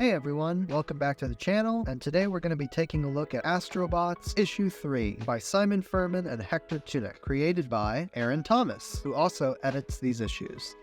Hey everyone, welcome back to the channel, and today we're going to be taking a look at Astrobots Issue 3 by Simon Furman and Hector Tunick, created by Aaron Thomas, who also edits these issues.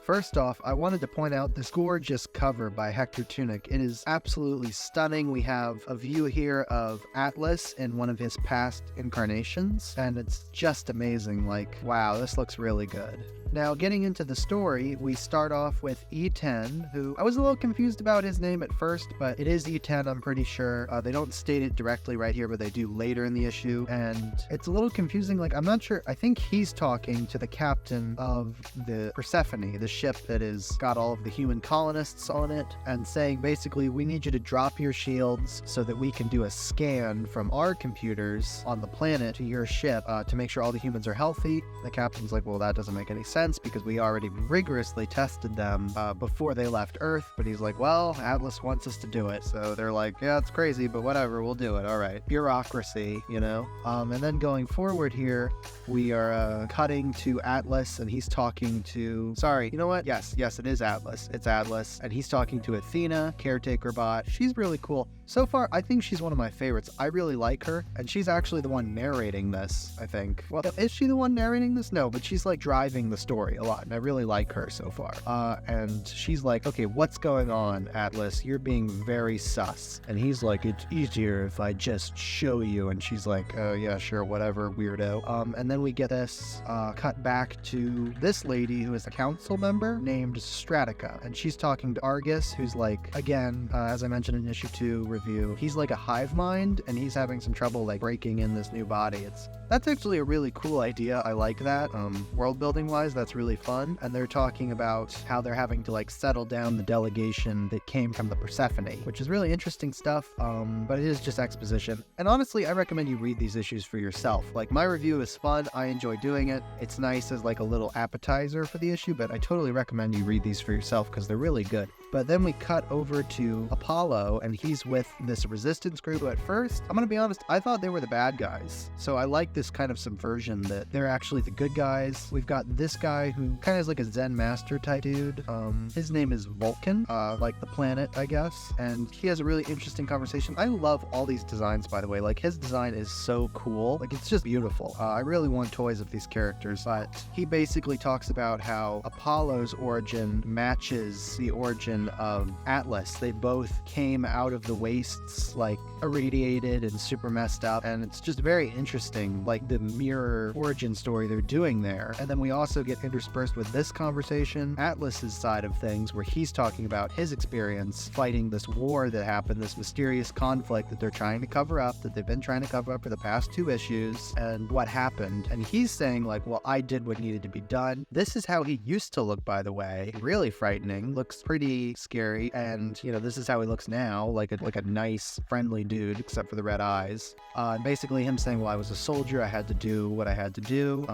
First off, I wanted to point out this gorgeous cover by Hector Tunick. It is absolutely stunning. We have a view here of Atlas in one of his past incarnations, and it's just amazing. Like, wow, this looks really good. Now, getting into the story, we start off with E10, who I was a little confused about his name at first, but it is E10, I'm pretty sure. They don't state it directly right here, but they do later in the issue, and it's a little confusing. Like, I'm not sure. I think he's talking to the captain of the Persephone, the ship that has got all of the human colonists on it, and saying basically, we need you to drop your shields so that we can do a scan from our computers on the planet to your ship to make sure all the humans are healthy. The captain's like, well, that doesn't make any sense because we already rigorously tested them before they left Earth. But he's like, well, Atlas wants us to do it. So they're like, yeah, it's crazy, but whatever, we'll do it. All right. Bureaucracy, you know? And then going forward here, we are cutting to Atlas, and he's talking to, sorry, you know what? Yes, it is Atlas. It's Atlas. And he's talking to Athena, caretaker bot. She's really cool. So far, I think she's one of my favorites. I really like her, and she's actually the one narrating this, I think. Well, is she the one narrating this? No, but she's like driving the story a lot, and I really like her so far. And she's like, okay, what's going on, Atlas? You're being very sus. And he's like, it's easier if I just show you. And she's like, oh yeah, sure, whatever, weirdo. And then we get this cut back to this lady who is a council member named Stratica, and she's talking to Argus, who's like, again, as I mentioned in issue 2 review, he's like a hive mind, and he's having some trouble like breaking in this new body. That's actually a really cool idea. I like that. World building wise, that's really fun. And they're talking about how they're having to like settle down the delegation that came from the Persephone, which is really interesting stuff. But it is just exposition. And honestly, I recommend you read these issues for yourself. Like, my review is fun. I enjoy doing it. It's nice as like a little appetizer for the issue, but I totally recommend you read these for yourself because they're really good. But then we cut over to Apollo, and he's with this resistance group. At first, I'm gonna be honest, I thought they were the bad guys. So I like this kind of subversion that they're actually the good guys. We've got this guy who kind of is like a Zen master type dude. His name is Vulcan, like the planet, I guess. And he has a really interesting conversation. I love all these designs, by the way. Like, his design is so cool. Like, it's just beautiful. I really want toys of these characters. But he basically talks about how Apollo's origin matches the origin of Atlas. They both came out of the wastes, like irradiated and super messed up, and it's just very interesting, like the mirror origin story they're doing there. And then we also get interspersed with this conversation, Atlas's side of things, where he's talking about his experience fighting this war that happened, this mysterious conflict that they're trying to cover up, that they've been trying to cover up for the past 2 issues, and what happened. And he's saying like, well, I did what needed to be done. This is how he used to look, by the way. Really frightening, looks pretty scary, and you know, this is how he looks now, like a nice, friendly dude, except for the red eyes. And basically him saying, well, I was a soldier, I had to do what I had to do.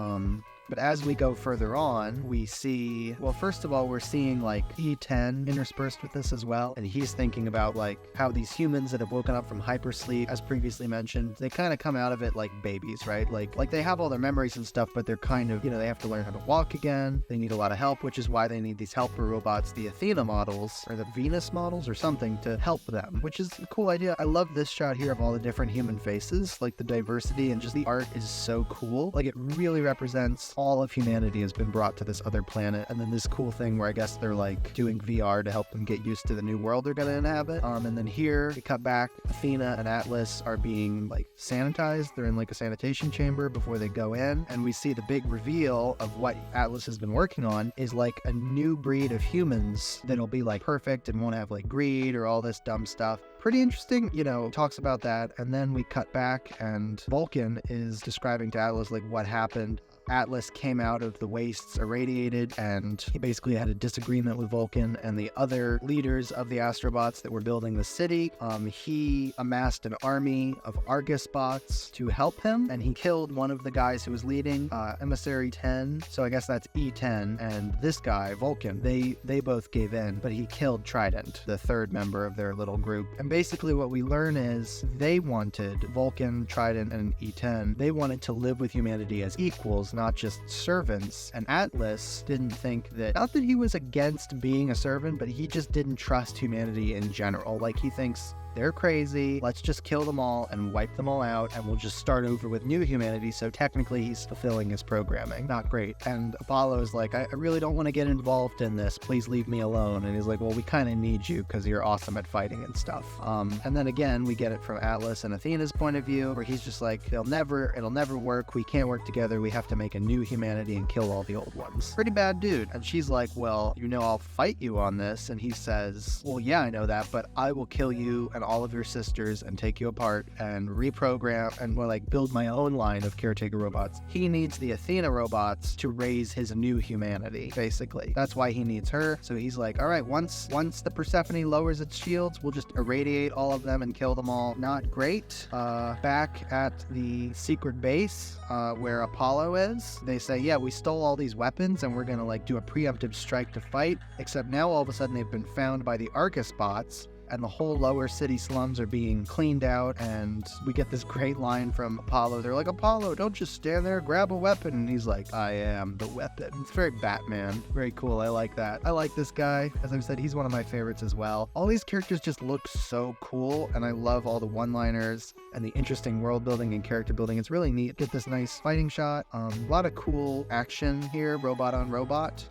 But as we go further on, we see, well, first of all, we're seeing like E10 interspersed with this as well. And he's thinking about like how these humans that have woken up from hypersleep, as previously mentioned, they kind of come out of it like babies, right? Like they have all their memories and stuff, but they're kind of, you know, they have to learn how to walk again. They need a lot of help, which is why they need these helper robots, the Athena models or the Venus models or something, to help them, which is a cool idea. I love this shot here of all the different human faces, like the diversity, and just the art is so cool. Like, it really represents all of humanity has been brought to this other planet. And then this cool thing where I guess they're like doing VR to help them get used to the new world they're gonna inhabit. And then here we cut back, Athena and Atlas are being like sanitized. They're in like a sanitation chamber before they go in, and we see the big reveal of what Atlas has been working on is like a new breed of humans that'll be like perfect and won't have like greed or all this dumb stuff. Pretty interesting, you know, talks about that. And then we cut back, and Vulcan is describing to Atlas like what happened. Atlas came out of the wastes irradiated, and he basically had a disagreement with Vulcan and the other leaders of the Astrobots that were building the city. He amassed an army of Argus bots to help him, and he killed one of the guys who was leading, Emissary 10. So I guess that's E10, and this guy, Vulcan, they both gave in, but he killed Trident, the 3rd member of their little group. And basically what we learn is they wanted, Vulcan, Trident, and E10, they wanted to live with humanity as equals, not just servants. And Atlas didn't think that, not that he was against being a servant, but he just didn't trust humanity in general. Like, he thinks they're crazy, let's just kill them all and wipe them all out, and we'll just start over with new humanity. So technically he's fulfilling his programming. Not great. And Apollo's like, I really don't want to get involved in this, please leave me alone. And he's like, well, we kind of need you because you're awesome at fighting and stuff. And then again, we get it from Atlas and Athena's point of view, where he's just like, it'll never work, we can't work together, we have to make a new humanity and kill all the old ones. Pretty bad dude. And she's like, well, I'll fight you on this. And he says, well, yeah, I know that, but I will kill you and all of your sisters and take you apart and reprogram and build my own line of caretaker robots. He needs the Athena robots to raise his new humanity, basically. That's why he needs her. So he's like, all right, once the Persephone lowers its shields, we'll just irradiate all of them and kill them all. Not great. Back at the secret base where Apollo is, they say, yeah, we stole all these weapons and we're gonna do a preemptive strike to fight, except now all of a sudden they've been found by the Arcus-bots, and the whole lower city slums are being cleaned out. And we get this great line from Apollo. They're like, Apollo, don't just stand there, grab a weapon. And he's like, I am the weapon. It's very Batman. Very cool. I like that. I like this guy. As I've said, he's one of my favorites as well. All these characters just look so cool, and I love all the one-liners and the interesting world building and character building. It's really neat. Get this nice fighting shot. A lot of cool action here, robot on robot.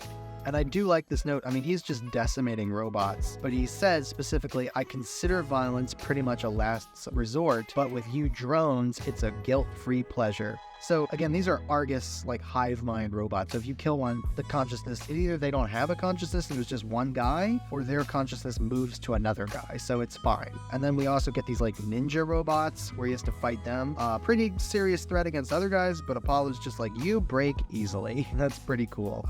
And I do like this note. I mean, he's just decimating robots, but he says specifically, I consider violence pretty much a last resort, but with you drones, it's a guilt-free pleasure. So again, these are Argus, hive mind robots. So if you kill one, the consciousness, either they don't have a consciousness and it was just one guy, or their consciousness moves to another guy, so it's fine. And then we also get these ninja robots where he has to fight them. Pretty serious threat against other guys, but Apollo's just like, you break easily. That's pretty cool.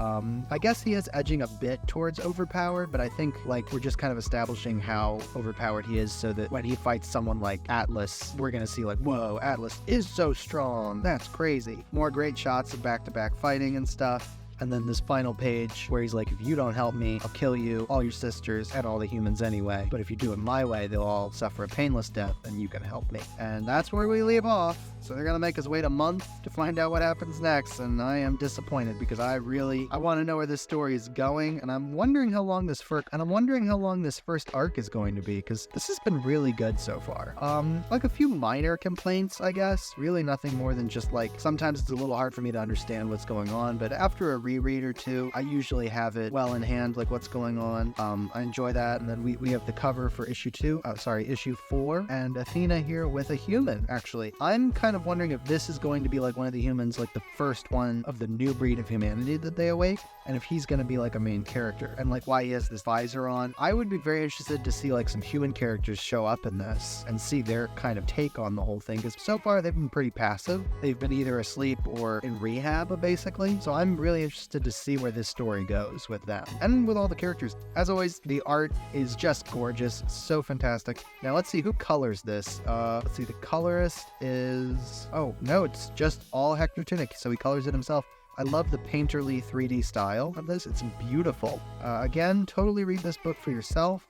I guess he is edging a bit towards overpowered, but I think we're just kind of establishing how overpowered he is, so that when he fights someone like Atlas, we're gonna see whoa, Atlas is so strong. That's crazy. More great shots of back-to-back fighting and stuff. And then this final page where he's like, if you don't help me, I'll kill you, all your sisters, and all the humans anyway. But if you do it my way, they'll all suffer a painless death, and you can help me. And that's where we leave off. So they're going to make us wait a month to find out what happens next. And I am disappointed because I want to know where this story is going. And I'm wondering how long this first arc is going to be, because this has been really good so far. A few minor complaints, I guess. Really nothing more than just sometimes it's a little hard for me to understand what's going on. But after a reread or two, I usually have it well in hand, what's going on. I enjoy that. And then we have the cover for issue 4, and Athena here with a human, actually. I'm kind of wondering if this is going to be one of the humans, the first one of the new breed of humanity that they awake, and if he's going to be a main character, and why he has this visor on. I would be very interested to see some human characters show up in this and see their kind of take on the whole thing, because so far they've been pretty passive. They've been either asleep or in rehab, basically. So I'm really interested to see where this story goes with them and with all the characters. As always, the art is just gorgeous, so fantastic. Now let's see who colors this. Let's see, the colorist is, oh no, it's just all Hector Tunick, so he colors it himself. I love the painterly 3D style of this. It's beautiful. Again, totally read this book for yourself.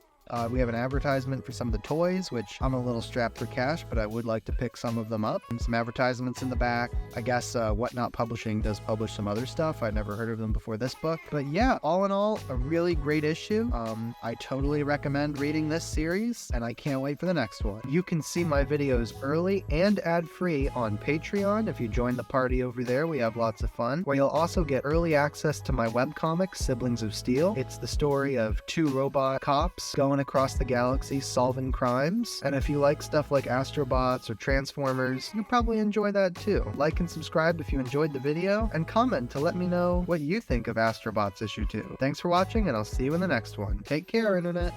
We have an advertisement for some of the toys, which I'm a little strapped for cash, but I would like to pick some of them up. And some advertisements in the back. I guess Whatnot Publishing does publish some other stuff. I'd never heard of them before this book. But yeah, all in all, a really great issue. I totally recommend reading this series, and I can't wait for the next one. You can see my videos early and ad-free on Patreon. If you join the party over there, we have lots of fun, where you'll also get early access to my webcomic, Siblings of Steel. It's the story of two robot cops going across the galaxy solving crimes. And if you like stuff like Astrobots or Transformers, you'll probably enjoy that too. Like and subscribe if you enjoyed the video, and comment to let me know what you think of Astrobots issue 2. Thanks for watching, and I'll see you in the next one. Take care, Internet.